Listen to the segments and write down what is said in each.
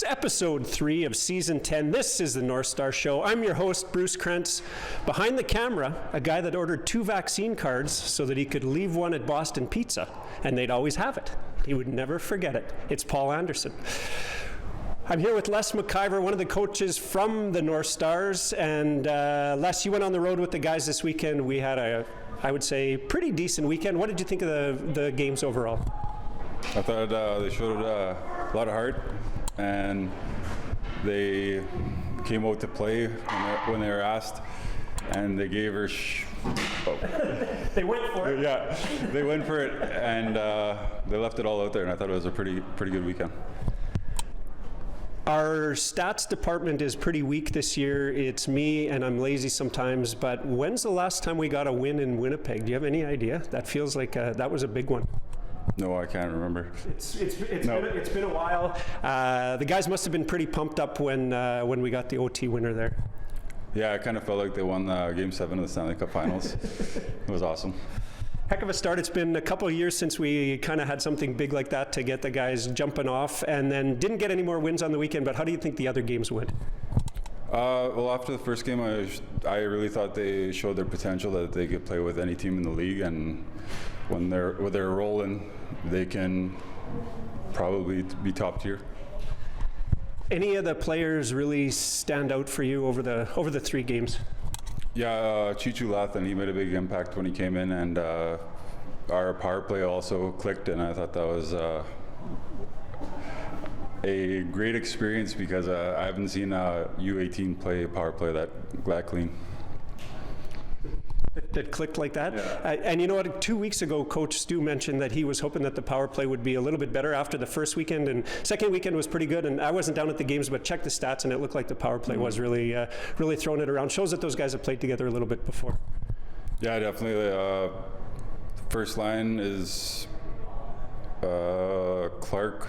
episode 3 of season 10. This is the Northstars show. I'm your host, Bruce Krentz. Behind the camera, a guy that ordered 2 vaccine cards so that he could leave one at Boston Pizza, and they'd always have it. He would never forget it. It's Paul Anderson. I'm here with Les McIvor, one of the coaches from the Northstars. And Les, you went on the road with the guys this weekend. We had I would say, pretty decent weekend. What did you think of the games overall? I thought they showed a lot of heart, and they came out to play when they were asked, and they gave her They went for it. Yeah, they went for it, and they left it all out there, and I thought it was a pretty good weekend. Our stats department is pretty weak this year. It's me, and I'm lazy sometimes, but when's the last time we got a win in Winnipeg? Do you have any idea? That feels like that was a big one. No, I can't remember. It's been a while. The guys must have been pretty pumped up when we got the OT winner there. Yeah, I kind of felt like they won Game 7 of the Stanley Cup Finals. It was awesome. Heck of a start. It's been a couple of years since we kind of had something big like that to get the guys jumping off, and then didn't get any more wins on the weekend, but how do you think the other games went? Well, after the first game, I really thought they showed their potential, that they could play with any team in the league, and when they're rolling, they can probably be top tier. Any of the players really stand out for you over the 3 games? Yeah, Chichu Lathan, he made a big impact when he came in, and our power play also clicked, and I thought that was a great experience because I haven't seen a U18 play a power play that clean. That clicked like that? Yeah. And you know what, 2 weeks ago, Coach Stu mentioned that he was hoping that the power play would be a little bit better after the first weekend, and second weekend was pretty good, and I wasn't down at the games, but checked the stats, and it looked like the power play was really throwing it around. Shows that those guys have played together a little bit before. Yeah, definitely. First line is Clark,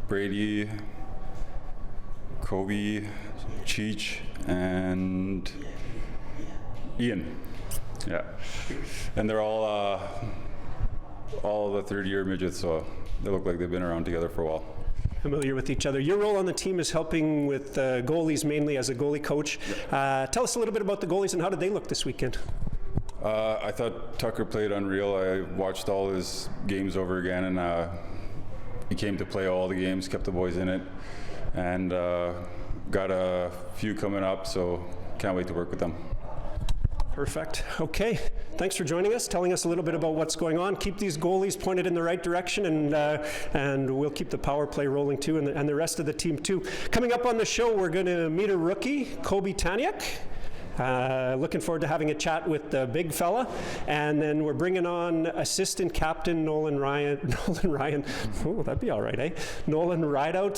Brady, Kobe, Cheech, and Ian. Yeah, and they're all the third-year midgets, so they look like they've been around together for a while. Familiar with each other. Your role on the team is helping with goalies, mainly as a goalie coach. Tell us a little bit about the goalies and how did they look this weekend? I thought Tucker played unreal. I watched all his games over again, and he came to play all the games, kept the boys in it, and got a few coming up, so can't wait to work with them. Perfect. Okay. Thanks for joining us, telling us a little bit about what's going on. Keep these goalies pointed in the right direction, and we'll keep the power play rolling too, and the rest of the team too. Coming up on the show, we're going to meet a rookie, Taniak. Looking forward to having a chat with the big fella, and then we're bringing on assistant captain Nolan Ryan. Oh, that'd be all right, eh? Nolan Rideout,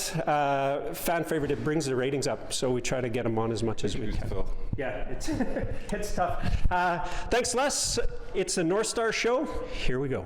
fan favorite. It brings the ratings up, so we try to get him on as much as we can. Yeah, it's tough. Thanks, Les. It's a Northstar show. Here we go.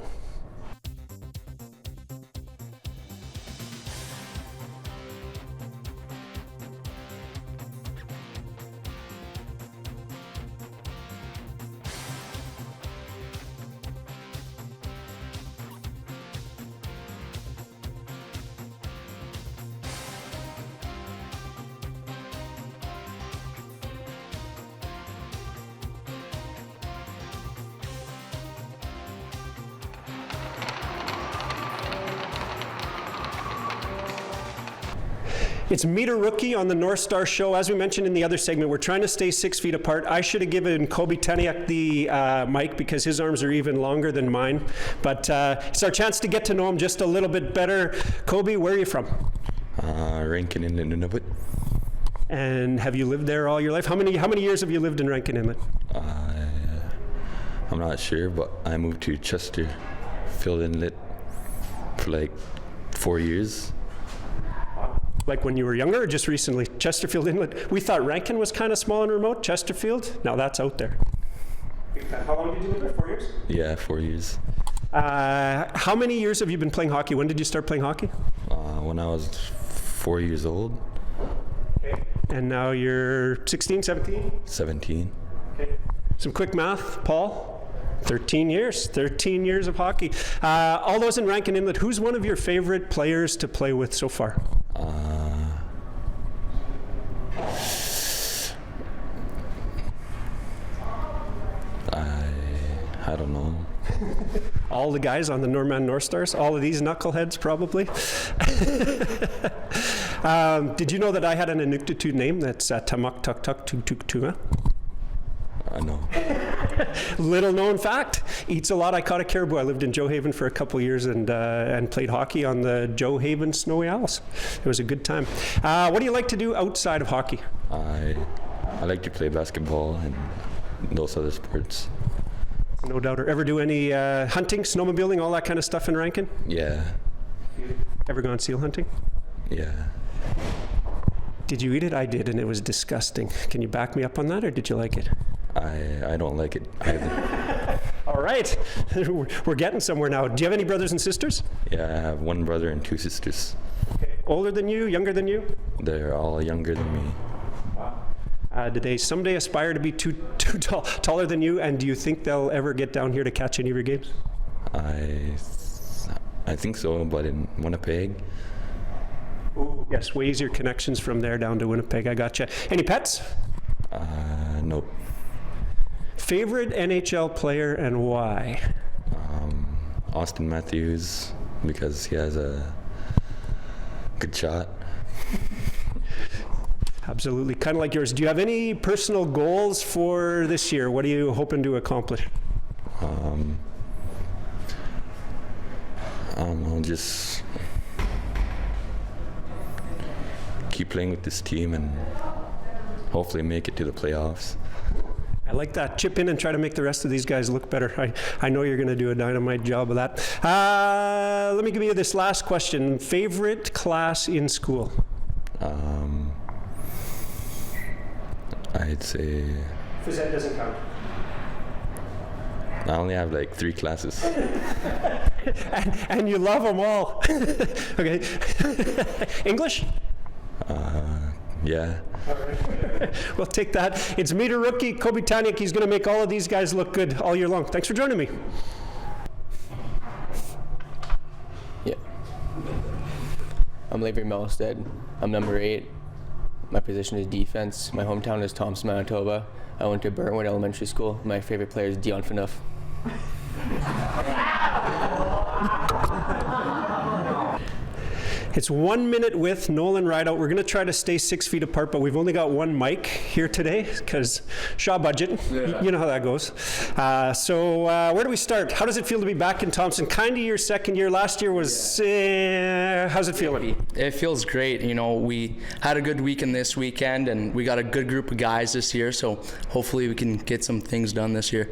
It's Meet a Rookie on the Northstar show. As we mentioned in the other segment, we're trying to stay 6 feet apart. I should have given Taniak the mic because his arms are even longer than mine. But it's our chance to get to know him just a little bit better. Kobe, where are you from? Rankin, Inlet. And have you lived there all your life? How many years have you lived in Rankin Inlet? I'm not sure, but I moved to Chesterfield Inlet for like 4 years. Like when you were younger or just recently? Chesterfield Inlet. We thought Rankin was kind of small and remote. Chesterfield? Now that's out there. How long did you live there? 4 years? Yeah, 4 years. How many years have you been playing hockey? When did you start playing hockey? When I was 4 years old. Okay. And now you're 16, 17? 17. Okay. Some quick math, Paul. 13 years of hockey. All those in Rankin Inlet, who's one of your favorite players to play with so far? all the guys on the Northstars, all of these knuckleheads probably. Did you know that I had an Inuktitut name that's Tamak Tuk Tuk Tuk Tuk Tua? I know. Little known fact, eats a lot. I caught a caribou. I lived in Joe Haven for a couple years and played hockey on the Joe Haven Snowy Owls. It was a good time. What do you like to do outside of hockey? I like to play basketball and those other sports. No doubt. Or ever do any hunting, snowmobiling, all that kind of stuff in Rankin? Yeah. Ever gone seal hunting? Yeah. Did you eat it? I did, and it was disgusting. Can you back me up on that, or did you like it? I don't like it either. All right. We're getting somewhere now. Do you have any brothers and sisters? Yeah, I have one brother and two sisters. Okay. Older than you? Younger than you? They're all younger than me. Do they someday aspire to be taller than you, and do you think they'll ever get down here to catch any of your games? I think so, but in Winnipeg. Ooh, yes, way easier connections from there down to Winnipeg. I gotcha. Any pets? Nope. Favorite NHL player and why? Austin Matthews, because he has a good shot. Absolutely, kind of like yours. Do you have any personal goals for this year? What are you hoping to accomplish? I'll just keep playing with this team and hopefully make it to the playoffs. I like that. Chip in and try to make the rest of these guys look better. I know you're going to do a dynamite job of that. Let me give you this last question. Favorite class in school? I'd say... Phys ed doesn't count. I only have like 3 classes. and you love them all. Okay. English? Yeah. All right. We'll take that. It's meter rookie Kobe Taniak. He's going to make all of these guys look good all year long. Thanks for joining me. Yeah. I'm Lavery Melstead. I'm number 8. My position is defense. My hometown is Thompson, Manitoba. I went to Burnwood Elementary School. My favorite player is Dion Phaneuf. It's 1 minute with Nolan Rydell. We're going to try to stay 6 feet apart, but we've only got one mic here today because Shaw budget. Yeah. You know how that goes. So where do we start? How does it feel to be back in Thompson? Kind of your second year. Last year was, how's it feeling? It feels great. You know, we had a good weekend this weekend, and we got a good group of guys this year, so hopefully we can get some things done this year.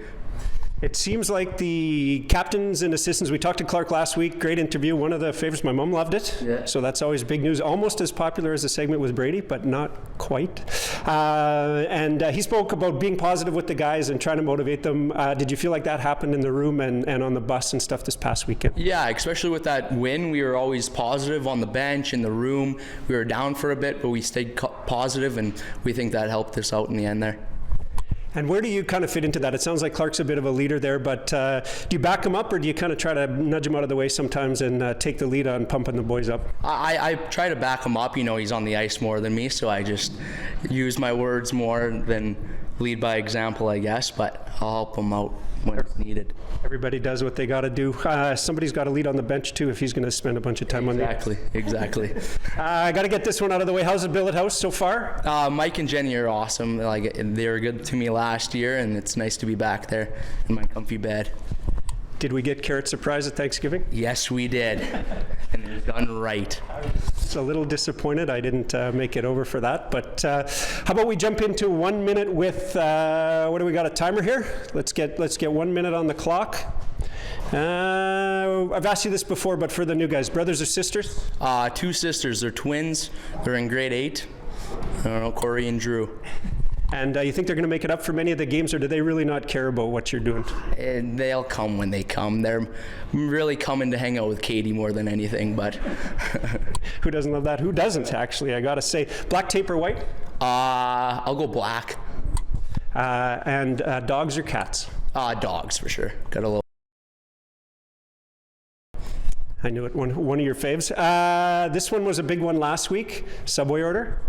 It seems like the captains and assistants, we talked to Clark last week, great interview, one of the favorites. My mom loved it, yeah. So that's always big news. Almost as popular as the segment with Brady, but not quite. And he spoke about being positive with the guys and trying to motivate them. Did you feel like that happened in the room and on the bus and stuff this past weekend? Yeah, especially with that win, we were always positive on the bench, in the room. We were down for a bit, but we stayed positive, and we think that helped us out in the end there. And where do you kind of fit into that? It sounds like Clark's a bit of a leader there, but do you back him up, or do you kind of try to nudge him out of the way sometimes and take the lead on pumping the boys up? I try to back him up. You know, he's on the ice more than me, so I just use my words more than lead by example, I guess, but I'll help him out when it's needed. Everybody does what they got to do. Somebody's got to lead on the bench too if he's going to spend a bunch of time on the Exactly. I got to get this one out of the way. How's the billet house so far? Mike and Jenny are awesome. Like, they were good to me last year, and it's nice to be back there in my comfy bed. Did we get carrot surprise at Thanksgiving? Yes, we did. And it was done right. It's a little disappointed I didn't make it over for that, but how about we jump into 1 minute with, what do we got, a timer here? Let's get 1 minute on the clock. I've asked you this before, but for the new guys, brothers or sisters? 2 sisters. They're twins. They're in grade 8. I don't know, Corey and Drew. And you think they're going to make it up for many of the games, or do they really not care about what you're doing? And they'll come when they come. They're really coming to hang out with Katie more than anything, but... Who doesn't love that? Who doesn't, actually, I got to say. Black tape or white? I'll go black. And dogs or cats? Dogs, for sure. Got a little... I knew it, one of your faves. This one was a big one last week. Subway order?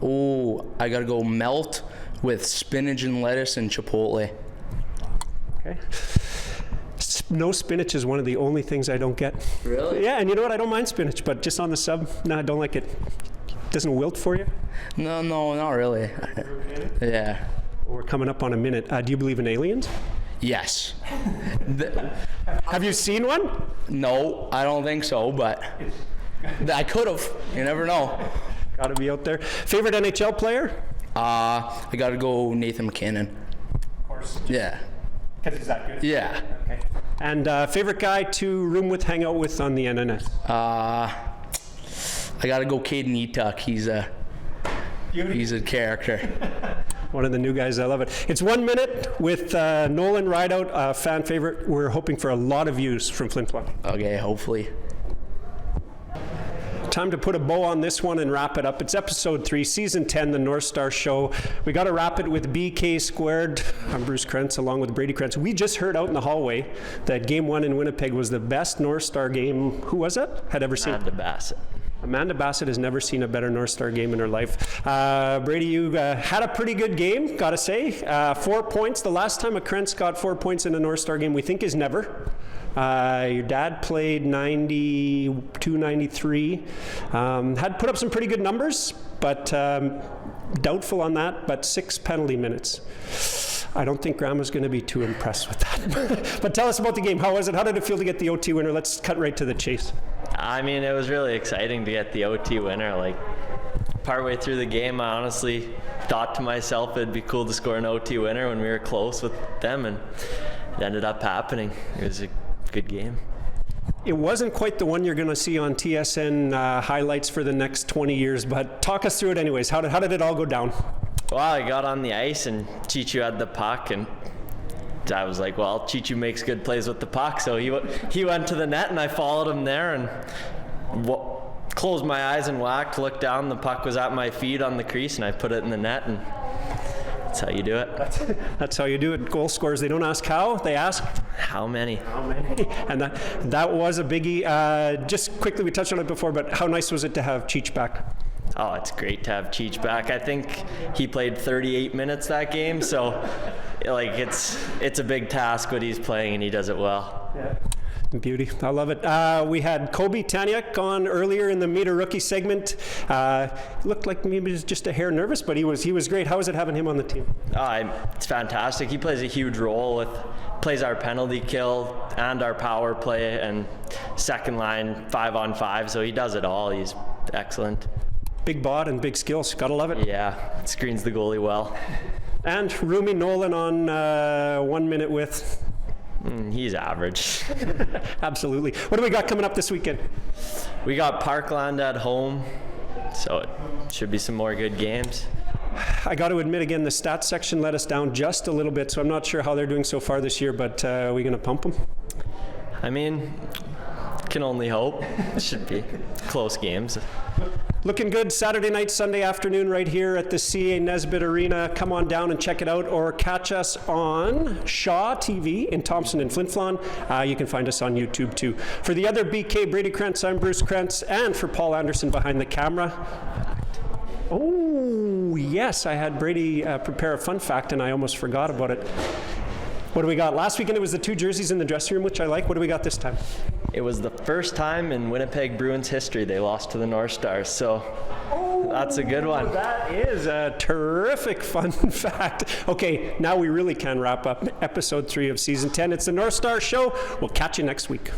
Oh, I gotta go melt with spinach and lettuce and chipotle. Okay. no spinach is one of the only things I don't get. Really? Yeah, and you know what? I don't mind spinach, but just on the sub, no, I don't like it. Doesn't wilt for you? No, not really. Yeah. We're coming up on a minute. Do you believe in aliens? Yes. Have you seen one? No, I don't think so, but I could have. You never know. Got to be out there. Favorite NHL player? I got to go Nathan McKinnon. Of course. Yeah. Because he's that good? Yeah. Okay. And favorite guy to room with, hang out with on the NNS? I got to go Caden Etuck. He's a character. One of the new guys, I love it. It's 1 minute with Nolan Rydell, fan favorite. We're hoping for a lot of views from Flin Flon. Okay, hopefully. Time to put a bow on this one and wrap it up. It's episode 3, season 10, the Northstars show. We got to wrap it with BK squared. I'm Bruce Krentz along with Brady Krentz. We just heard out in the hallway that game 1 in Winnipeg was the best Northstar game. Who was it? Had ever seen? Amanda Bassett. Amanda Bassett has never seen a better Northstar game in her life. Brady, you had a pretty good game, gotta say. 4 points. The last time a Krentz got 4 points in a Northstar game, we think, is never. Your dad played 92, 93. Had put up some pretty good numbers, but doubtful on that, but 6 penalty minutes. I don't think Grandma's going to be too impressed with that. But tell us about the game. How was it? How did it feel to get the OT winner? Let's cut right to the chase. I mean, it was really exciting to get the OT winner. Like, partway through the game, I honestly thought to myself it'd be cool to score an OT winner when we were close with them, and it ended up happening. It was a good game. It wasn't quite the one you're going to see on TSN highlights for the next 20 years, but talk us through it anyways. How did it all go down? Well, I got on the ice and Chichu had the puck, and I was like, well, Chichu makes good plays with the puck, so he went to the net and I followed him there and closed my eyes and whacked, looked down, the puck was at my feet on the crease and I put it in the net, and that's how you do it. That's how you do it. Goal scorers, they don't ask how, they ask how many. How many? And that was a biggie. Just quickly, we touched on it before, but how nice was it to have Cheech back? Oh, it's great to have Cheech back. I think he played 38 minutes that game, so like it's a big task what he's playing, and he does it well. Yeah. Beauty. I love it. We had Kobe Taniak on earlier in the Meet a Rookie segment. Looked like maybe he was just a hair nervous, but he was great. How was it having him on the team? It's fantastic. He plays a huge role plays our penalty kill and our power play and second line 5-on-5, so he does it all. He's excellent. Big bod and big skills. Gotta love it. Yeah, screens the goalie well. And Roomy Nolan on 1 minute with... He's average. Absolutely. What do we got coming up this weekend? We got Parkland at home, so it should be some more good games. I got to admit again, the stats section let us down just a little bit, so I'm not sure how they're doing so far this year, but are we going to pump them? I mean, can only hope. It should be close games. Looking good Saturday night, Sunday afternoon right here at the CA Nesbitt Arena. Come on down and check it out, or catch us on Shaw TV in Thompson and Flin Flon. You can find us on YouTube too. For the other BK, Brady Krentz, I'm Bruce Krentz, and for Paul Anderson behind the camera. Oh, yes, I had Brady prepare a fun fact and I almost forgot about it. What do we got? Last weekend it was the 2 jerseys in the dressing room, which I like. What do we got this time? It was the first time in Winnipeg Bruins history they lost to the Northstars, so that's a good one. That is a terrific fun fact. Okay, now we really can wrap up episode 3 of season 10. It's the Northstars show. We'll catch you next week.